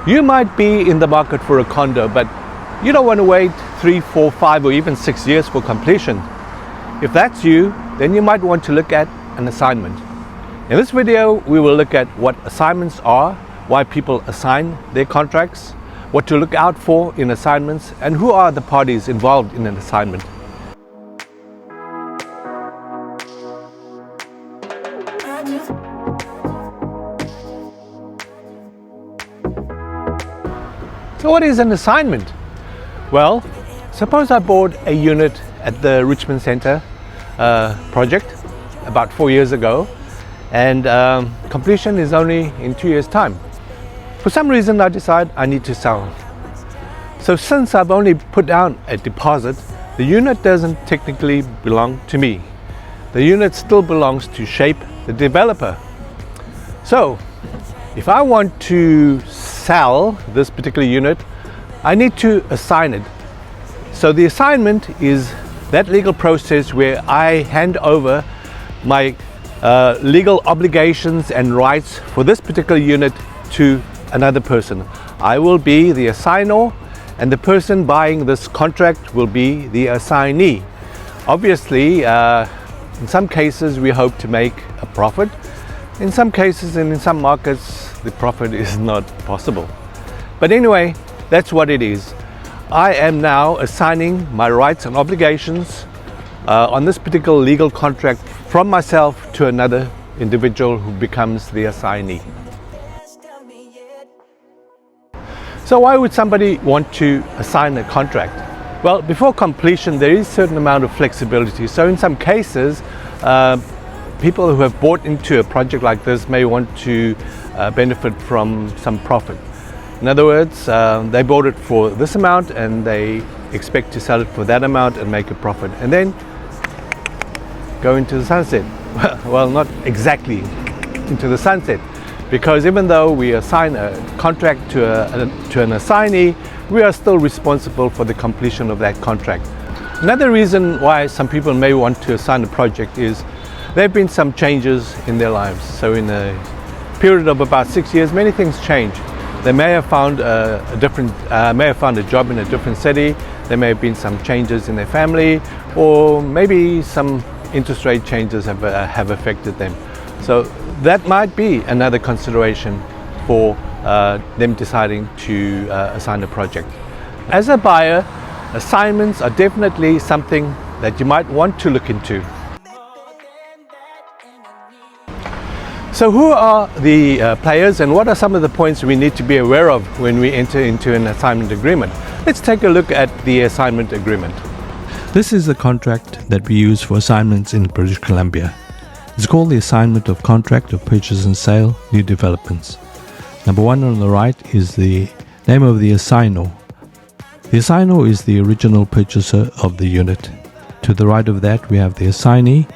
You might be in the market for a condo, but you don't want to wait 3, 4, 5 or even 6 years for completion. If that's you, then you might want to look at an assignment. In this video, we will look at what assignments are, why people assign their contracts, what to look out for in assignments, and who are the parties involved in an assignment. So what is an assignment? Well, suppose I bought a unit at the Richmond Centre project about 4 years ago, and completion is only in 2 years' time. For some reason I decide I need to sell. So since I've only put down a deposit, the unit doesn't technically belong to me. The unit still belongs to Shape, the developer. So if I want to sell this particular unit, I need to assign it. So the assignment is that legal process where I hand over my legal obligations and rights for this particular unit to another person. I will be the assignor, and the person buying this contract will be the assignee. Obviously, in some cases we hope to make a profit. In some cases and in some markets, the profit is not possible. But anyway, that's what it is. I am now assigning my rights and obligations on this particular legal contract from myself to another individual who becomes the assignee. So why would somebody want to assign a contract? Well, before completion, there is a certain amount of flexibility. So in some cases, people who have bought into a project like this may want to benefit from some profit. In other words, they bought it for this amount and they expect to sell it for that amount and make a profit, and then go into the sunset. Well, not exactly into the sunset, because even though we assign a contract to an assignee, we are still responsible for the completion of that contract. Another reason why some people may want to assign a project is there have been some changes in their lives. So in a period of about 6 years, many things change. They may have found a job in a different city. There may have been some changes in their family, or maybe some interest rate changes have affected them. So that might be another consideration for them deciding to assign a project. As a buyer, assignments are definitely something that you might want to look into. So who are the players, and what are some of the points we need to be aware of when we enter into an assignment agreement? Let's take a look at the assignment agreement. This is the contract that we use for assignments in British Columbia. It's called the Assignment of Contract of Purchase and Sale, New Developments. Number 1 on the right is the name of the assignor. The assignor is the original purchaser of the unit. To the right of that we have the assignee.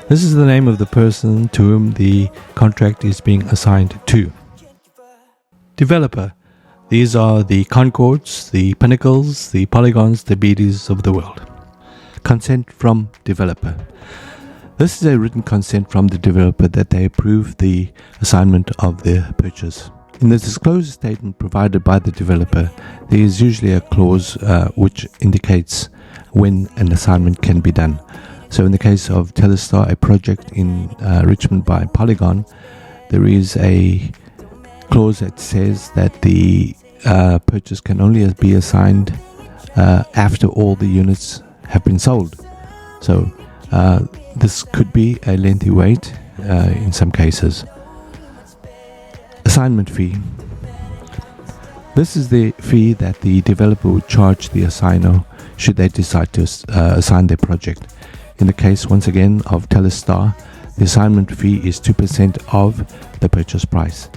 This is the name of the person to whom the contract is being assigned to. Developer. These are the Concords, the Pinnacles, the Polygons, the BDs of the world. Consent from developer. This is a written consent from the developer that they approve the assignment of their purchase. In the disclosure statement provided by the developer, there is usually a clause which indicates when an assignment can be done. So in the case of Telestar, a project in Richmond by Polygon, there is a clause that says that the purchase can only be assigned after all the units have been sold. So this could be a lengthy wait in some cases. Assignment fee. This is the fee that the developer would charge the assigner should they decide to assign their project. In the case, once again, of Telestar, the assignment fee is 2% of the purchase price.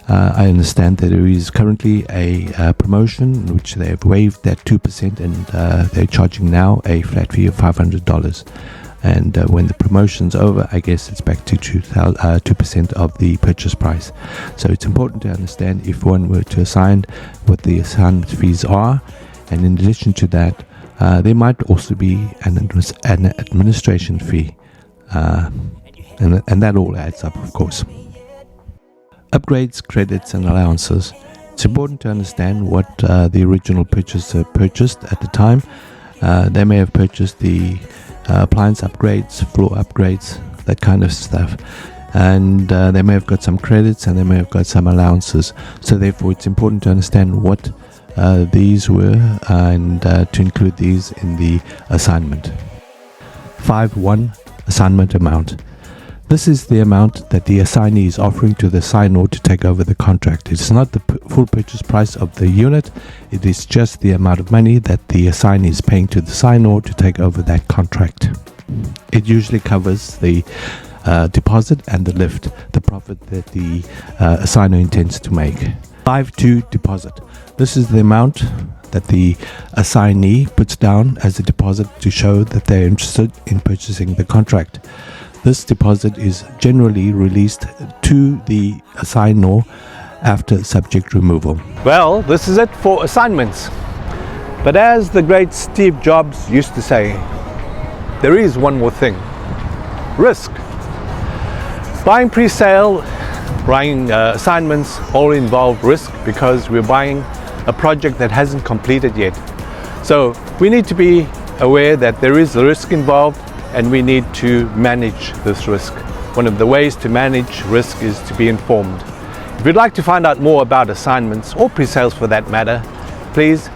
I understand that there is currently a promotion in which they have waived that 2% and they're charging now a flat fee of $500. And when the promotion's over, I guess it's back to 2% of the purchase price. So it's important to understand if one were to assign what the assignment fees are, and in addition to that, there might also be an administration fee, and that all adds up, of course. Upgrades, credits and allowances. It's important to understand what the original purchaser purchased at the time. They may have purchased the appliance upgrades, floor upgrades, that kind of stuff. And they may have got some credits and they may have got some allowances. So therefore it's important to understand what these were and to include these in the assignment. 5.1 Assignment amount. This is the amount that the assignee is offering to the assignor to take over the contract. It's not the full purchase price of the unit, it is just the amount of money that the assignee is paying to the assignor to take over that contract. It usually covers the deposit and the lift, the profit that the assignor intends to make. 5.2 Deposit. This is the amount that the assignee puts down as a deposit to show that they're interested in purchasing the contract. This deposit is generally released to the assignor after subject removal. Well, this is it for assignments. But as the great Steve Jobs used to say, there is one more thing: risk. Buying pre-sale, buying assignments all involve risk because we're buying a project that hasn't completed yet. So we need to be aware that there is a risk involved and we need to manage this risk. One of the ways to manage risk is to be informed. If you'd like to find out more about assignments or pre-sales for that matter, please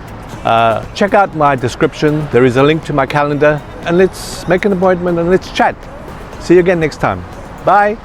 check out my description. There is a link to my calendar, and let's make an appointment and let's chat. See you again next time. Bye.